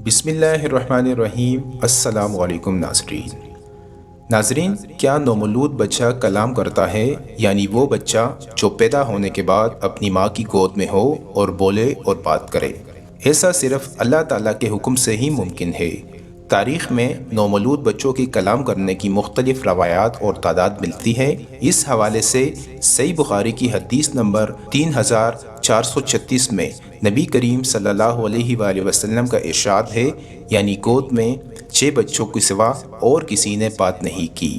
بسم اللہ الرحمن الرحیم۔ السلام علیکم ناظرین، کیا نومولود بچہ کلام کرتا ہے؟ یعنی وہ بچہ جو پیدا ہونے کے بعد اپنی ماں کی گود میں ہو اور بولے اور بات کرے؟ ایسا صرف اللہ تعالیٰ کے حکم سے ہی ممکن ہے۔ تاریخ میں نومولود بچوں کی کلام کرنے کی مختلف روایات اور تعداد ملتی ہے۔ اس حوالے سے صحیح بخاری کی حدیث نمبر 3436 میں نبی کریم صلی اللہ علیہ وآلہ وسلم کا ارشاد ہے، یعنی گود میں 6 بچوں کے سوا اور کسی نے بات نہیں کی۔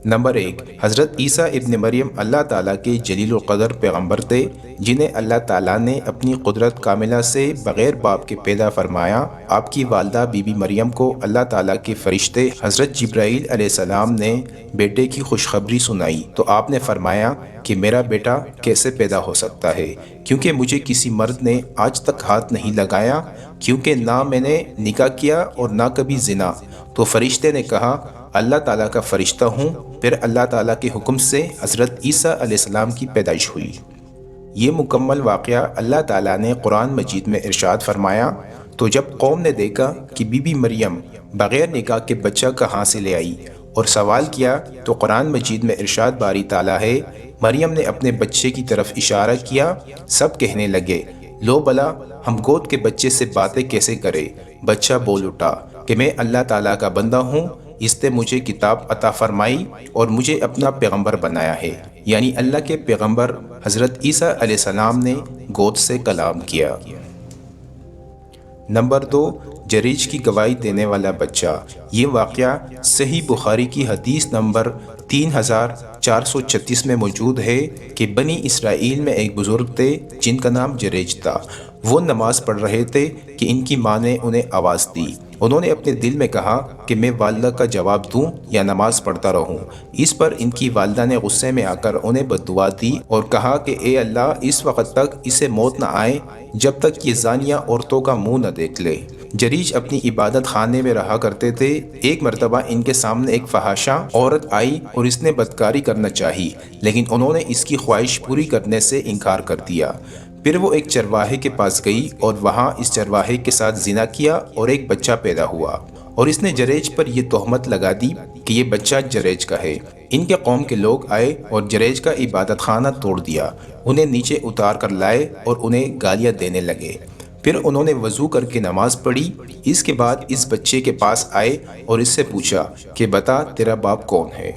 نمبر 1، حضرت عیسیٰ ابن مریم اللہ تعالیٰ کے جلیل القدر پیغمبر تھے، جنہیں اللہ تعالیٰ نے اپنی قدرت کاملہ سے بغیر باپ کے پیدا فرمایا۔ آپ کی والدہ بی بی مریم کو اللہ تعالیٰ کے فرشتے حضرت جبرائیل علیہ السلام نے بیٹے کی خوشخبری سنائی تو آپ نے فرمایا کہ میرا بیٹا کیسے پیدا ہو سکتا ہے، کیونکہ مجھے کسی مرد نے آج تک ہاتھ نہیں لگایا، کیونکہ نہ میں نے نکاح کیا اور نہ کبھی زنا۔ تو فرشتے نے کہا اللہ تعالیٰ کا فرشتہ ہوں۔ پھر اللہ تعالیٰ کے حکم سے حضرت عیسیٰ علیہ السلام کی پیدائش ہوئی۔ یہ مکمل واقعہ اللہ تعالیٰ نے قرآن مجید میں ارشاد فرمایا، تو جب قوم نے دیکھا کہ بی بی مریم بغیر نکاح کے بچہ کہاں سے لے آئی اور سوال کیا، تو قرآن مجید میں ارشاد باری تعالیٰ ہے، مریم نے اپنے بچے کی طرف اشارہ کیا، سب کہنے لگے لو بلا ہم گود کے بچے سے باتیں کیسے کریں؟ بچہ بول اٹھا کہ میں اللہ تعالیٰ کا بندہ ہوں، اس نے مجھے کتاب عطا فرمائی اور مجھے اپنا پیغمبر بنایا ہے۔ یعنی اللہ کے پیغمبر حضرت عیسیٰ علیہ السلام نے گود سے کلام کیا۔ نمبر 2، جریج کی گواہی دینے والا بچہ۔ یہ واقعہ صحیح بخاری کی حدیث نمبر 3436 میں موجود ہے کہ بنی اسرائیل میں ایک بزرگ تھے جن کا نام جریج تھا۔ وہ نماز پڑھ رہے تھے کہ ان کی ماں نے انہیں آواز دی۔ انہوں نے اپنے دل میں کہا کہ میں والدہ کا جواب دوں یا نماز پڑھتا رہوں۔ اس پر ان کی والدہ نے غصے میں آ کر انہیں بد دعا دی اور کہا کہ اے اللہ، اس وقت تک اسے موت نہ آئے جب تک یہ زانیہ عورتوں کا منہ نہ دیکھ لے۔ جریج اپنی عبادت خانے میں رہا کرتے تھے۔ ایک مرتبہ ان کے سامنے ایک فحاشہ عورت آئی اور اس نے بدکاری کرنا چاہی، لیکن انہوں نے اس کی خواہش پوری کرنے سے انکار کر دیا۔ پھر وہ ایک چرواہے کے پاس گئی اور وہاں اس چرواہے کے ساتھ زنا کیا اور ایک بچہ پیدا ہوا، اور اس نے جریج پر یہ تہمت لگا دی کہ یہ بچہ جریج کا ہے۔ ان کے قوم کے لوگ آئے اور جریج کا عبادت خانہ توڑ دیا، انہیں نیچے اتار کر لائے اور انہیں گالیاں دینے لگے۔ پھر انہوں نے وضو کر کے نماز پڑھی۔ اس کے بعد اس بچے کے پاس آئے اور اس سے پوچھا کہ بتا تیرا باپ کون ہے؟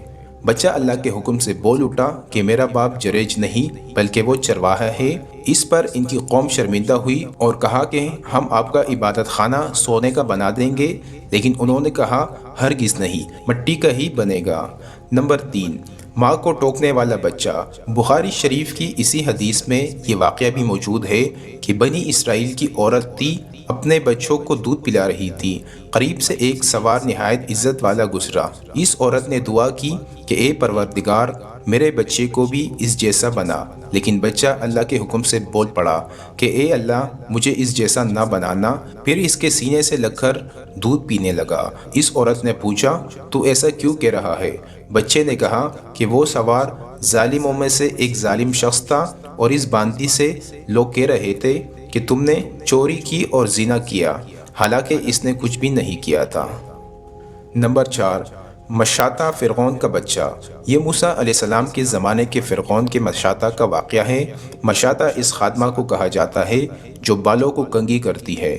بچہ اللہ کے حکم سے بول اٹھا کہ میرا باپ جریج نہیں بلکہ وہ چرواہا ہے۔ اس پر ان کی قوم شرمندہ ہوئی اور کہا کہ ہم آپ کا عبادت خانہ سونے کا بنا دیں گے، لیکن انہوں نے کہا ہرگز نہیں، مٹی کا ہی بنے گا۔ نمبر 3، ماں کو ٹوکنے والا بچہ۔ بخاری شریف کی اسی حدیث میں یہ واقعہ بھی موجود ہے کہ بنی اسرائیل کی عورت تھی، اپنے بچوں کو دودھ پلا رہی تھی۔ قریب سے ایک سوار نہایت عزت والا گزرا۔ اس عورت نے دعا کی کہ اے پروردگار، میرے بچے کو بھی اس جیسا بنا، لیکن بچہ اللہ کے حکم سے بول پڑا کہ اے اللہ، مجھے اس جیسا نہ بنانا۔ پھر اس کے سینے سے لگ کر دودھ پینے لگا۔ اس عورت نے پوچھا تو ایسا کیوں کہہ رہا ہے؟ بچے نے کہا کہ وہ سوار ظالموں میں سے ایک ظالم شخص تھا اور اس باندی سے لوگ کہہ رہے تھے کہ تم نے چوری کی اور زنا کیا، حالانکہ اس نے کچھ بھی نہیں کیا تھا۔ نمبر 4، مشاطہ فرعون کا بچہ۔ یہ موسیٰ علیہ السلام کے زمانے کے فرعون کے مشاطہ کا واقعہ ہے۔ مشاطہ اس خادمہ کو کہا جاتا ہے جو بالوں کو کنگھی کرتی ہے۔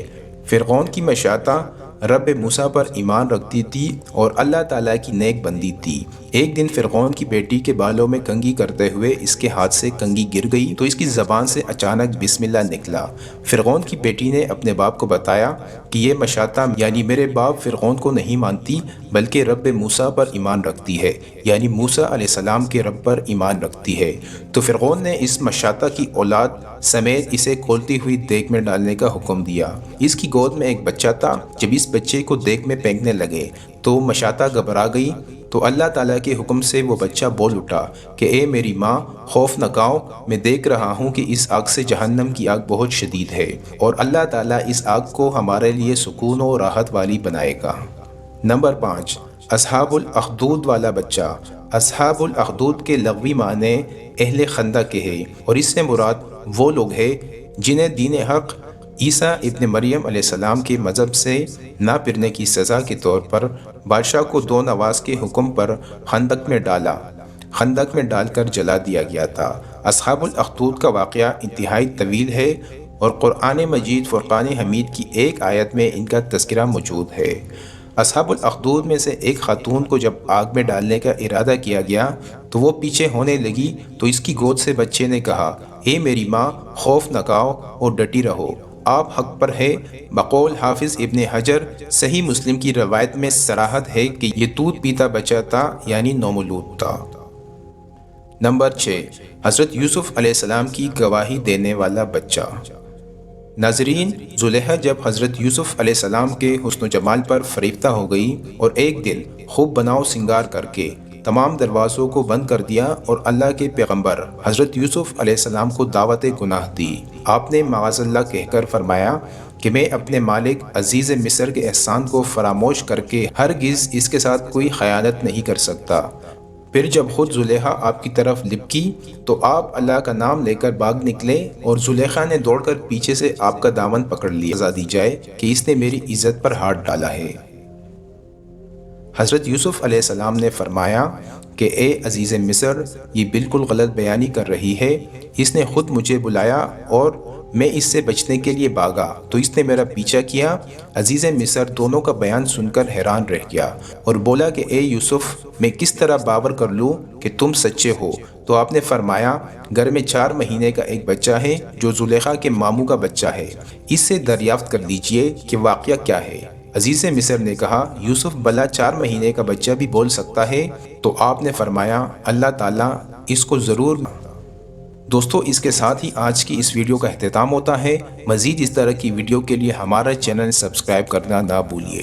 فرعون کی مشاطہ رب موسیٰ پر ایمان رکھتی تھی اور اللہ تعالیٰ کی نیک بندی تھی۔ ایک دن فرعون کی بیٹی کے بالوں میں کنگھی کرتے ہوئے اس کے ہاتھ سے کنگھی گر گئی تو اس کی زبان سے اچانک بسم اللہ نکلا۔ فرعون کی بیٹی نے اپنے باپ کو بتایا کہ یہ مشاطہ یعنی میرے باپ فرعون کو نہیں مانتی بلکہ رب موسیٰ پر ایمان رکھتی ہے، یعنی موسیٰ علیہ السلام کے رب پر ایمان رکھتی ہے۔ تو فرعون نے اس مشاطہ کی اولاد سمیت اسے کھولتی ہوئی دیگ میں ڈالنے کا حکم دیا۔ اس کی گود میں ایک بچہ تھا۔ جب اس بچے کو دیگ میں پھینکنے لگے تو مشاطہ گھبرا گئی، تو اللہ تعالیٰ کے حکم سے وہ بچہ بول اٹھا کہ اے میری ماں، خوف نہ کھاؤ، میں دیکھ رہا ہوں کہ اس آگ سے جہنم کی آگ بہت شدید ہے، اور اللہ تعالیٰ اس آگ کو ہمارے لیے سکون و راحت والی بنائے گا۔ نمبر 5، اصحاب الاخدود والا بچہ۔ اصحاب الاخدود کے لغوی معنی اہل خندق کے ہیں، اور اس سے مراد وہ لوگ ہیں جنہیں دین حق عیسیٰ ابن مریم علیہ السلام کے مذہب سے نہ پھرنے کی سزا کے طور پر بادشاہ کو 2 نواز کے حکم پر خندق میں ڈال کر جلا دیا گیا تھا۔ اصحاب الاخدود کا واقعہ انتہائی طویل ہے اور قرآن مجید فرقان حمید کی ایک آیت میں ان کا تذکرہ موجود ہے۔ اصحاب الاخدود میں سے ایک خاتون کو جب آگ میں ڈالنے کا ارادہ کیا گیا تو وہ پیچھے ہونے لگی تو اس کی گود سے بچے نے کہا، اے میری ماں، خوف نہ کھاؤ اور ڈٹی رہو، آپ حق پر ہے۔ بقول حافظ ابن حجر، صحیح مسلم کی روایت میں صراحت ہے کہ یہ دودھ پیتا بچہ تھا، یعنی نومولود تھا۔ نمبر 6، حضرت یوسف علیہ السلام کی گواہی دینے والا بچہ۔ ناظرین، زلیخا جب حضرت یوسف علیہ السلام کے حسن و جمال پر فریفتہ ہو گئی اور ایک دن خوب بناؤ سنگار کر کے تمام دروازوں کو بند کر دیا اور اللہ کے پیغمبر حضرت یوسف علیہ السلام کو دعوت گناہ دی، آپ نے معاذ اللہ کہہ کر فرمایا کہ میں اپنے مالک عزیز مصر کے احسان کو فراموش کر کے ہرگز اس کے ساتھ کوئی خیانت نہیں کر سکتا۔ پھر جب خود زلیخا آپ کی طرف لپکی تو آپ اللہ کا نام لے کر بھاگ نکلے اور زلیخا نے دوڑ کر پیچھے سے آپ کا دامن پکڑ لیا، سزا دی جائے کہ اس نے میری عزت پر ہاتھ ڈالا ہے۔ حضرت یوسف علیہ السلام نے فرمایا کہ اے عزیز مصر، یہ بالکل غلط بیانی کر رہی ہے، اس نے خود مجھے بلایا اور میں اس سے بچنے کے لیے بھاگا تو اس نے میرا پیچھا کیا۔ عزیز مصر دونوں کا بیان سن کر حیران رہ گیا اور بولا کہ اے یوسف، میں کس طرح باور کر لوں کہ تم سچے ہو؟ تو آپ نے فرمایا، گھر میں 4 مہینے کا ایک بچہ ہے جو زلیخا کے ماموں کا بچہ ہے، اس سے دریافت کر لیجئے کہ واقعہ کیا ہے۔ عزیز مصر نے کہا، یوسف بھلا 4 مہینے کا بچہ بھی بول سکتا ہے؟ تو آپ نے فرمایا، اللہ تعالیٰ اس کو ضرور۔ دوستو، اس کے ساتھ ہی آج کی اس ویڈیو کا اختتام ہوتا ہے۔ مزید اس طرح کی ویڈیو کے لیے ہمارا چینل سبسکرائب کرنا نہ بھولیے۔